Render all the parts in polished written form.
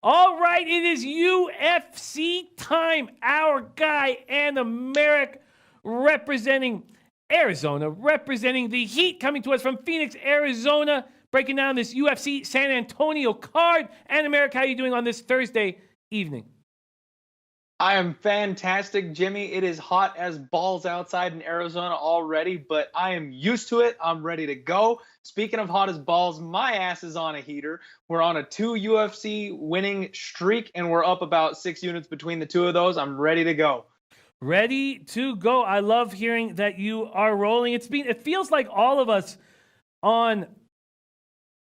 All right, it is UFC time. Our guy, Animarak, representing Arizona, representing the Heat, coming to us from Phoenix, Arizona, breaking down this UFC San Antonio card. Animarak, how are you doing on this Thursday evening? I am fantastic, Jimmy. It is hot as balls outside in Arizona already, but I am used to it. I'm ready to go. Speaking of hot as balls, my ass is on a heater. We're on a 2 UFC winning streak, and we're up about 6 units between the two of those. I'm ready to go. Ready to go. I love hearing that you are rolling. It feels like all of us on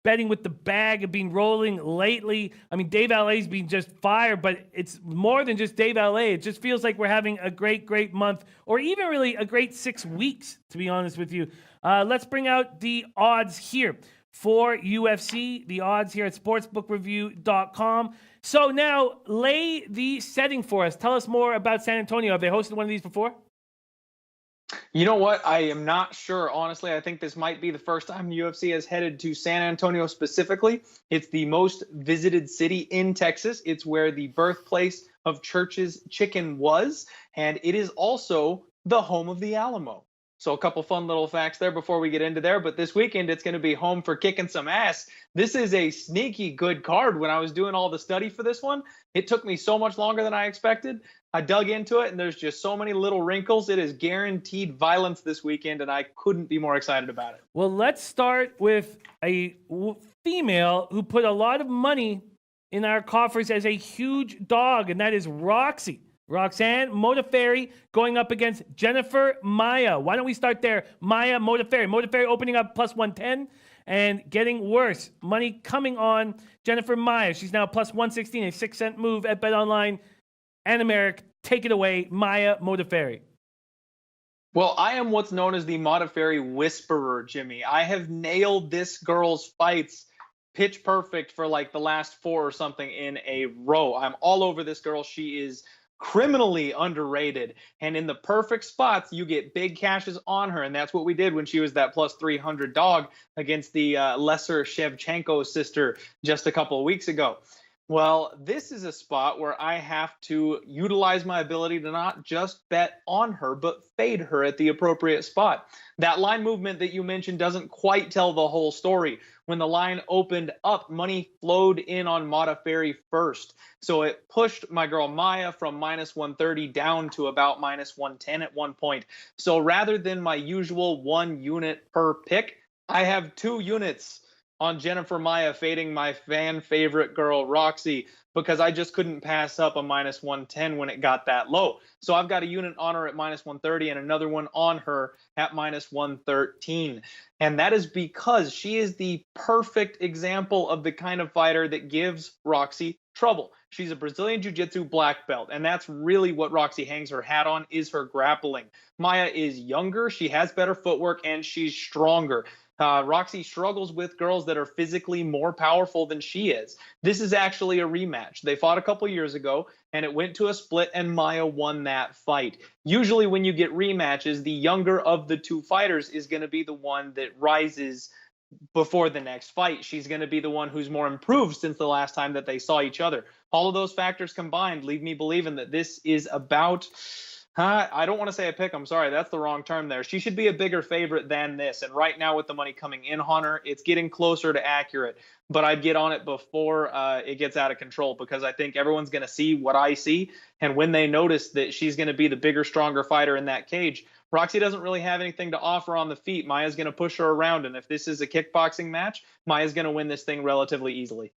betting with the bag have been rolling lately. I mean, Dave LA's been just fire, but it's more than just Dave LA. It just feels like we're having a great month, or even really a great 6 weeks, to be honest with you. Let's bring out the odds here for UFC, the odds here at sportsbookreview.com. So now lay the setting for us. Tell us more about San Antonio. Have they hosted one of these before? You know what? I am not sure. Honestly, I think this might be the first time the UFC has headed to San Antonio specifically. It's the most visited city in Texas. It's where the birthplace of Church's Chicken was, and it is also the home of the Alamo. So a couple fun little facts there before we get into there. But this weekend, it's going to be home for kicking some ass. This is a sneaky good card. When I was doing all the study for this one, it took me so much longer than I expected. I dug into it, and there's just so many little wrinkles. It is guaranteed violence this weekend, and I couldn't be more excited about it. Well, let's start with a female who put a lot of money in our coffers as a huge dog, and that is Roxanne Modafferi going up against Jennifer Maia. Why don't we start there? Maia, Modafferi. Modafferi opening up plus 110 and getting worse. Money coming on Jennifer Maia. She's now plus 116, a 6-cent move at BetOnline. Animarak, take it away. Maia, Modafferi. Well, I am what's known as the Modafferi whisperer, Jimmy. I have nailed this girl's fights pitch perfect for like the last 4 or something in a row. I'm all over this girl. She is criminally underrated, and in the perfect spots you get big cashes on her, and that's what we did when she was that plus 300 dog against the lesser Shevchenko sister just a couple of weeks ago. Well, this is a spot where I have to utilize my ability to not just bet on her, but fade her at the appropriate spot. That line movement that you mentioned doesn't quite tell the whole story. When the line opened up, money flowed in on Modafferi first. So it pushed my girl Maia from minus 130 down to about minus 110 at one point. So rather than my usual 1 unit per pick, I have 2 units on Jennifer Maia fading my fan favorite girl Roxy, because I just couldn't pass up a minus 110 when it got that low. So I've got a unit on her at minus 130 and another one on her at minus 113. And that is because she is the perfect example of the kind of fighter that gives Roxy trouble. She's a Brazilian Jiu-Jitsu black belt, and that's really what Roxy hangs her hat on, is her grappling. Maia is younger, she has better footwork, and she's stronger. Roxy struggles with girls that are physically more powerful than she is. This is actually a rematch. They fought a couple years ago, and it went to a split, and Maia won that fight. Usually when you get rematches, the younger of the two fighters is going to be the one that rises before the next fight. She's going to be the one who's more improved since the last time that they saw each other. All of those factors combined leave me believing that this is about... I don't want to say a pick. I'm sorry. That's the wrong term there. She should be a bigger favorite than this. And right now with the money coming in on her, it's getting closer to accurate. But I'd get on it before it gets out of control, because I think everyone's going to see what I see. And when they notice that she's going to be the bigger, stronger fighter in that cage, Roxy doesn't really have anything to offer on the feet. Maia's going to push her around. And if this is a kickboxing match, Maia's going to win this thing relatively easily.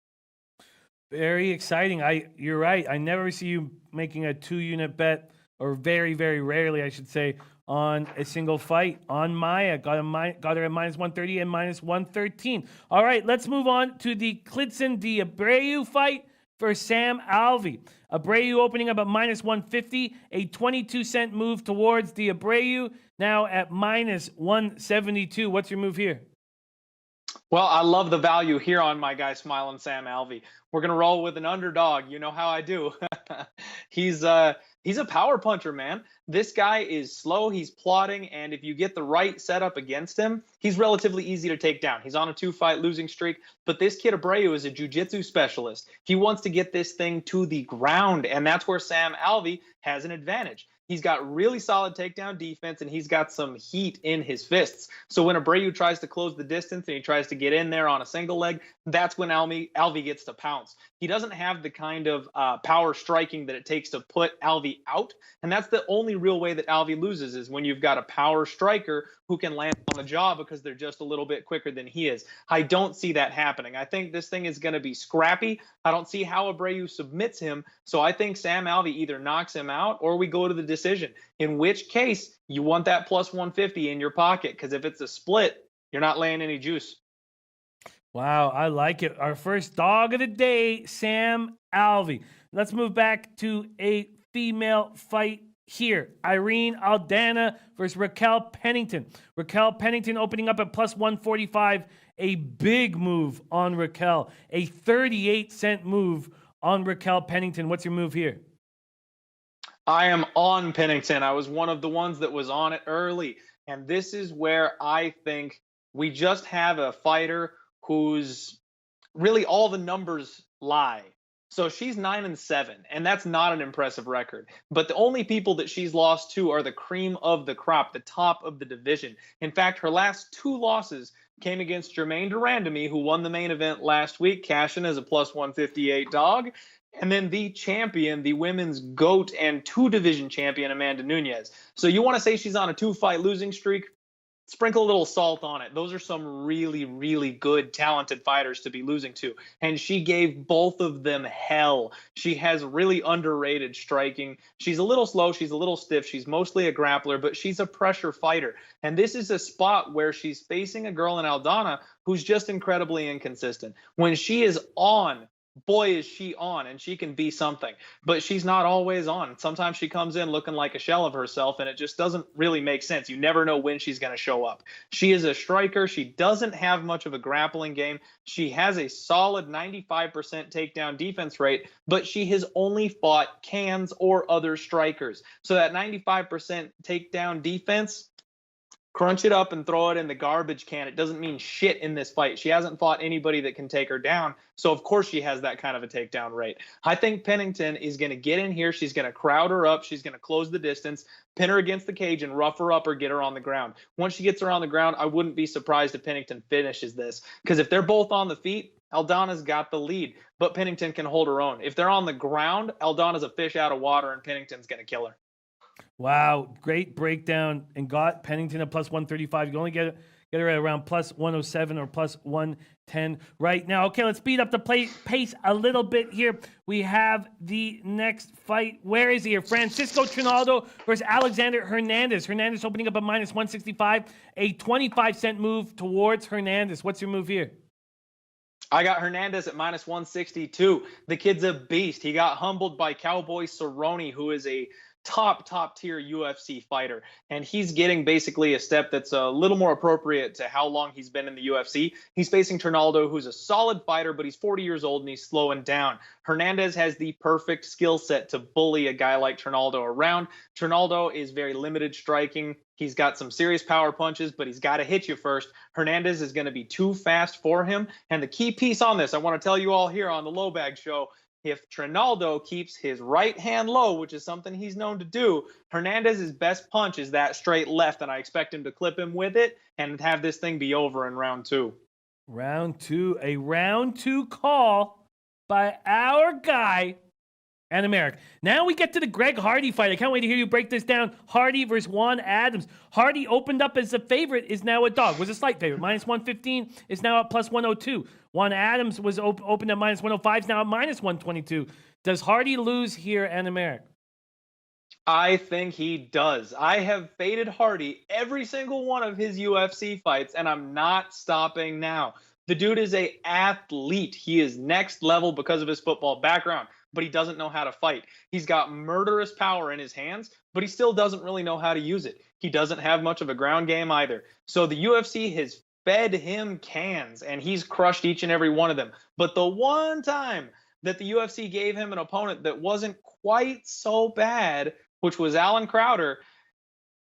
Very exciting. You're right. I never see you making a 2-unit bet, or very rarely, I should say, on a single fight. On Maia, got her at minus 130 and minus 113. All right, let's move on to the Klidson de Abreu fight for Sam Alvey. Abreu opening up at minus 150, a 22-cent move towards de Abreu, now at minus 172. What's your move here? Well, I love the value here on my guy Smiling Sam Alvey. We're gonna roll with an underdog. You know how I do. he's uh he's a power puncher, man. This guy is slow, he's plodding, and if you get the right setup against him, he's relatively easy to take down. He's on a 2-fight losing streak, but this kid Abreu is a jiu-jitsu specialist. He wants to get this thing to the ground, and that's where Sam Alvey has an advantage. He's got really solid takedown defense, and he's got some heat in his fists. So when Abreu tries to close the distance and he tries to get in there on a single leg, that's when Alvey gets to pounce. He doesn't have the kind of power striking that it takes to put Alvey out, and that's the only real way that Alvey loses is when you've got a power striker who can land on the jaw because they're just a little bit quicker than he is. I don't see that happening. I think this thing is going to be scrappy. I don't see how Abreu submits him, so I think Sam Alvey either knocks him out or we go to the decision, in which case you want that plus 150 in your pocket, because if it's a split, you're not laying any juice. Wow, I like it. Our first dog of the day, Sam Alvey. Let's move back to a female fight here. Irene Aldana versus Raquel Pennington. Raquel Pennington opening up at plus 145. A big move on Raquel. A 38-cent move on Raquel Pennington. What's your move here? I am on Pennington. I was one of the ones that was on it early. And this is where I think we just have a fighter who's really all the numbers lie. So she's 9-7, and that's not an impressive record. But the only people that she's lost to are the cream of the crop, the top of the division. In fact, her last 2 losses came against Germaine Durandamy, who won the main event last week, cashing as a plus 158 dog. And then the champion, the women's GOAT and 2-division champion, Amanda Nunes. So you want to say she's on a 2-fight losing streak? Sprinkle a little salt on it. Those are some really, really good, talented fighters to be losing to. And she gave both of them hell. She has really underrated striking. She's a little slow. She's a little stiff. She's mostly a grappler, but she's a pressure fighter. And this is a spot where she's facing a girl in Aldana who's just incredibly inconsistent. When she is on, boy, is she on, and she can be something. But she's not always on. Sometimes she comes in looking like a shell of herself, and it just doesn't really make sense. You never know when she's going to show up. She is a striker. She doesn't have much of a grappling game. She has a solid 95% takedown defense rate, but she has only fought cans or other strikers. So that 95% takedown defense, crunch it up and throw it in the garbage can. It doesn't mean shit in this fight. She hasn't fought anybody that can take her down. So, of course, she has that kind of a takedown rate. I think Pennington is going to get in here. She's going to crowd her up. She's going to close the distance, pin her against the cage, and rough her up or get her on the ground. Once she gets her on the ground, I wouldn't be surprised if Pennington finishes this. Because if they're both on the feet, Aldana's got the lead. But Pennington can hold her own. If they're on the ground, Aldana's a fish out of water, and Pennington's going to kill her. Wow, great breakdown, and got Pennington at plus 135. You only get her at around plus 107 or plus 110 right now. Okay, let's speed up the pace a little bit here. We have the next fight. Where is he here? Francisco Trinaldo versus Alexander Hernandez. Hernandez opening up at minus 165, a 25-cent move towards Hernandez. What's your move here? I got Hernandez at minus 162. The kid's a beast. He got humbled by Cowboy Cerrone, who is a top tier UFC fighter, and he's getting basically a step that's a little more appropriate to how long he's been in the UFC. He's facing Trinaldo, who's a solid fighter, but he's 40 years old and he's slowing down. Hernandez has the perfect skill set to bully a guy like Trinaldo around. Trinaldo is very limited striking. He's got some serious power punches, but he's got to hit you first. Hernandez is going to be too fast for him. And the key piece on this, I want to tell you all here on the Low Bag Show, if Trinaldo keeps his right hand low, which is something he's known to do, Hernandez's best punch is that straight left, and I expect him to clip him with it and have this thing be over in round 2. Round 2, a round 2 call by our guy, Animarak. Now we get to the Greg Hardy fight. I can't wait to hear you break this down. Hardy versus Juan Adams. Hardy opened up as a favorite, is now a dog. Was a slight favorite. Minus 115 is now at plus 102. Juan Adams was opened at minus 105, is now at minus 122. Does Hardy lose here, Animarak? I think he does. I have faded Hardy every single one of his UFC fights, and I'm not stopping now. The dude is an athlete. He is next level because of his football background, but he doesn't know how to fight. He's got murderous power in his hands, but he still doesn't really know how to use it. He doesn't have much of a ground game either. So the UFC has fed him cans, and he's crushed each and every one of them. But the one time that the UFC gave him an opponent that wasn't quite so bad, which was Alan Crowder,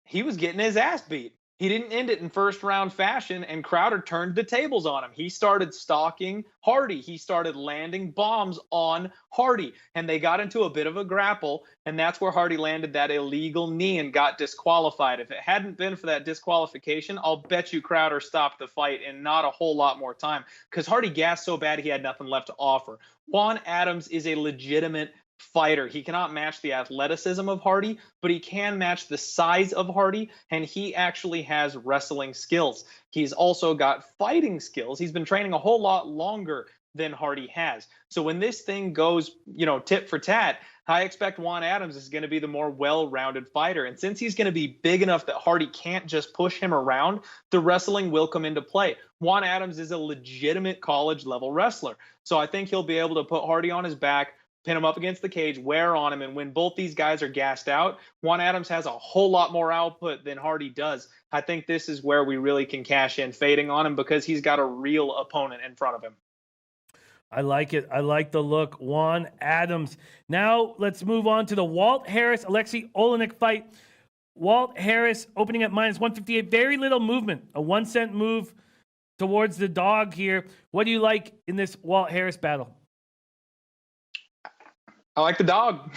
he was getting his ass beat. He didn't end it in first round fashion, and Crowder turned the tables on him. He started stalking Hardy. He started landing bombs on Hardy, and they got into a bit of a grapple, and that's where Hardy landed that illegal knee and got disqualified. If it hadn't been for that disqualification, I'll bet you Crowder stopped the fight in not a whole lot more time, because Hardy gassed so bad he had nothing left to offer. Juan Adams is a legitimate fighter. He cannot match the athleticism of Hardy, but he can match the size of Hardy, and he actually has wrestling skills. He's also got fighting skills. He's been training a whole lot longer than Hardy has. So when this thing goes, tit for tat, I expect Juan Adams is going to be the more well-rounded fighter. And since he's going to be big enough that Hardy can't just push him around, the wrestling will come into play. Juan Adams is a legitimate college-level wrestler. So I think he'll be able to put Hardy on his back, pin him up against the cage, wear on him, and when both these guys are gassed out, Juan Adams has a whole lot more output than Hardy does. I think this is where we really can cash in fading on him, because he's got a real opponent in front of him. I like it. I like the look. Juan Adams. Now let's move on to the Walt Harris, Alexei Olynyk fight. Walt Harris opening at -158. Very little movement. A 1 cent move towards the dog here. What do you like in this Walt Harris battle? I like the dog.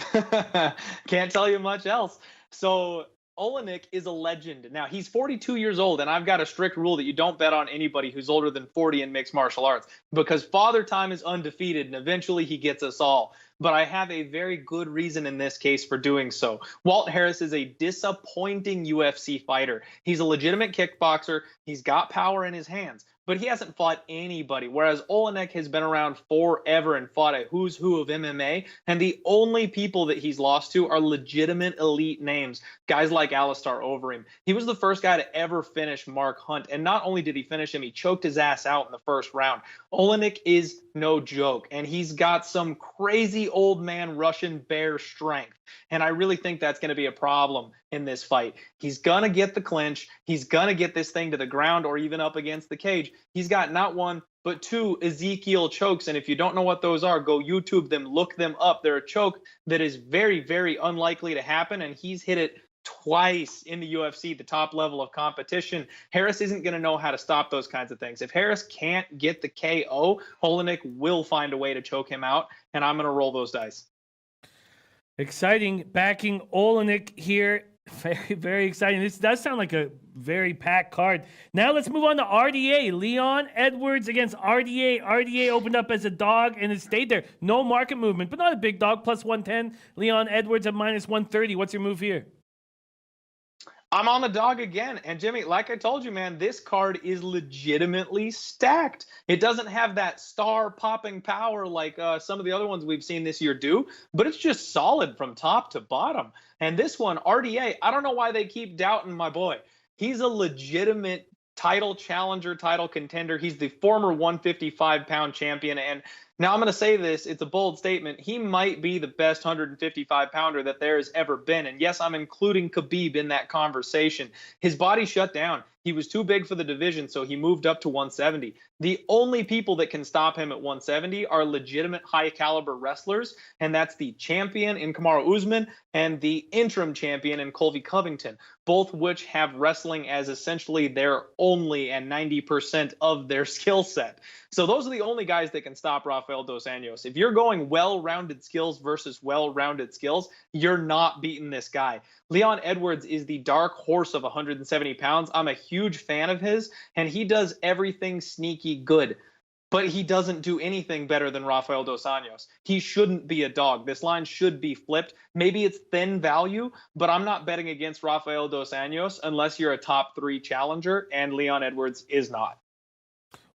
Can't tell you much else. So Olynyk is a legend. Now, he's 42 years old, and I've got a strict rule that you don't bet on anybody who's older than 40 in mixed martial arts, because Father Time is undefeated, and eventually he gets us all. But I have a very good reason in this case for doing so. Walt Harris is a disappointing UFC fighter. He's a legitimate kickboxer. He's got power in his hands, but he hasn't fought anybody, whereas Olynyk has been around forever and fought a who's who of MMA, and the only people that he's lost to are legitimate elite names, guys like Alistair Overeem. He was the first guy to ever finish Mark Hunt, and not only did he finish him, he choked his ass out in the first round. Olynyk is no joke, and he's got some crazy old man Russian bear strength, and I really think that's going to be a problem in this fight. He's going to get the clinch. He's going to get this thing to the ground or even up against the cage. He's got not one, but two Ezekiel chokes. And if you don't know what those are, go YouTube them, look them up. They're a choke that is very, very unlikely to happen. And he's hit it twice in the UFC, the top level of competition. Harris isn't going to know how to stop those kinds of things. If Harris can't get the KO, Olynyk will find a way to choke him out. And I'm going to roll those dice. Exciting. Backing Olynyk here. Very, very exciting. This does sound like a very packed card. Now let's move on to RDA. Leon Edwards against RDA. RDA opened up as a dog and it stayed there. No market movement, but not a big dog. Plus 110. Leon Edwards at -130. What's your move here? I'm on the dog again. And Jimmy, like I told you, man, this card is legitimately stacked. It doesn't have that star popping power like some of the other ones we've seen this year do, but it's just solid from top to bottom. And this one, RDA, I don't know why they keep doubting my boy. He's a legitimate title challenger, title contender. He's the former 155-pound champion. And now I'm going to say this, it's a bold statement. He might be the best 155-pounder that there has ever been. And yes, I'm including Khabib in that conversation. His body shut down. He was too big for the division, so he moved up to 170. The only people that can stop him at 170 are legitimate high-caliber wrestlers, and that's the champion in Kamaru Usman and the interim champion in Colby Covington, both which have wrestling as essentially their only and 90% of their skill set. So those are the only guys that can stop Rafael dos Anjos. If you're going well-rounded skills versus well-rounded skills, you're not beating this guy. Leon Edwards is the dark horse of 170 pounds. I'm a huge fan of his, and he does everything sneaky good. But he doesn't do anything better than Rafael dos Anjos. He shouldn't be a dog. This line should be flipped. Maybe it's thin value, but I'm not betting against Rafael dos Anjos unless you're a top 3 challenger, and Leon Edwards is not.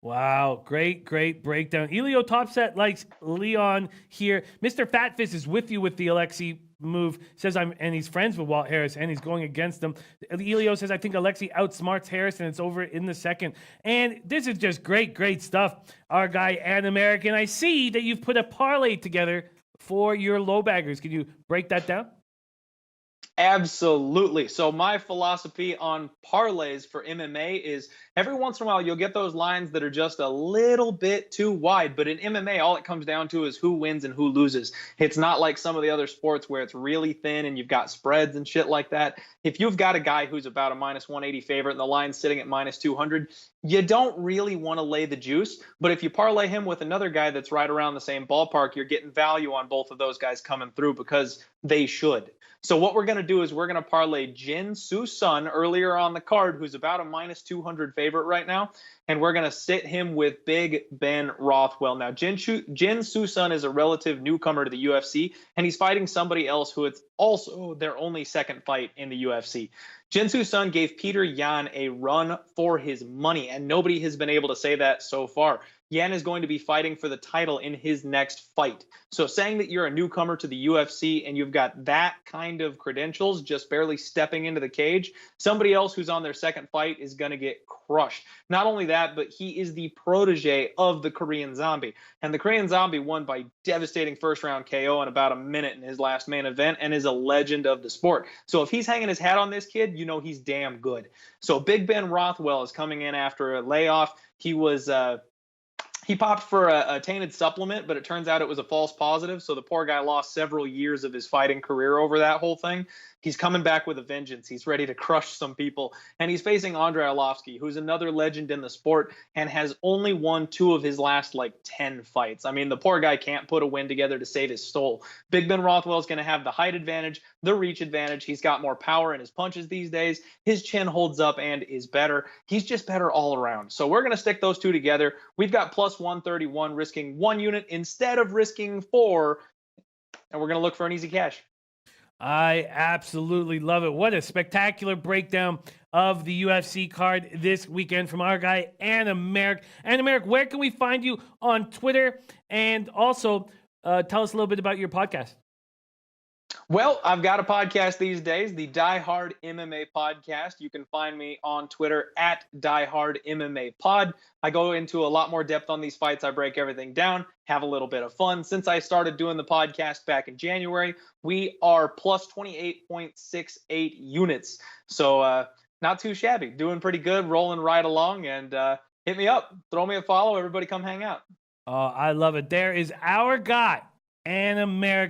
Wow, great breakdown. Elio Topset likes Leon here. Mr. Fatfist is with you with the Alexei move. Says and he's friends with Walt Harris and he's going against him. Elio says, I think Alexei outsmarts Harris and it's over in the second. And this is just great stuff. Our guy, Animarak, and I see that you've put a parlay together for your low baggers. Can you break that down? Absolutely. So my philosophy on parlays for MMA is every once in a while you'll get those lines that are just a little bit too wide. But in MMA, all it comes down to is who wins and who loses. It's not like some of the other sports where it's really thin and you've got spreads and shit like that. If you've got a guy who's about a minus 180 favorite and the line's sitting at minus 200, you don't really want to lay the juice. But if you parlay him with another guy that's right around the same ballpark, you're getting value on both of those guys coming through because they should. So what we're going to do is we're going to parlay Jin Soo Sun earlier on the card, who's about a minus 200 favorite right now, and we're going to sit him with Big Ben Rothwell. Now, Jin Soo Sun is a relative newcomer to the UFC, and he's fighting somebody else who it's also their only second fight in the UFC. Jin Soo Sun gave Peter Yan a run for his money, and nobody has been able to say that so far. Yan is going to be fighting for the title in his next fight. So saying that you're a newcomer to the UFC and you've got that kind of credentials, just barely stepping into the cage, somebody else who's on their second fight is going to get crushed. Not only that, but he is the protege of the Korean Zombie. And the Korean Zombie won by devastating first-round KO in about a minute in his last main event and is a legend of the sport. So if he's hanging his hat on this kid, you know he's damn good. So Big Ben Rothwell is coming in after a layoff. He popped for a tainted supplement, but it turns out it was a false positive. So the poor guy lost several years of his fighting career over that whole thing. He's coming back with a vengeance. He's ready to crush some people. And he's facing Andrei Arlovski, who's another legend in the sport and has only won 2 of his last 10 fights. I mean, the poor guy can't put a win together to save his soul. Big Ben Rothwell is going to have the height advantage, the reach advantage. He's got more power in his punches these days. His chin holds up and is better. He's just better all around. So we're going to stick those two together. We've got plus 131, risking 1 unit instead of risking 4. And we're going to look for an easy cash. I absolutely love it. What a spectacular breakdown of the UFC card this weekend from our guy, Animarak. Animarak, where can we find you on Twitter? And also, tell us a little bit about your podcast. Well, I've got a podcast these days, the Die Hard MMA podcast. You can find me on Twitter at Die Hard MMA Pod. I go into a lot more depth on these fights. I break everything down, have a little bit of fun. Since I started doing the podcast back in January, we are plus 28.68 units. So not too shabby. Doing pretty good, rolling right along. And hit me up. Throw me a follow. Everybody come hang out. I love it. There is our guy, Animarak.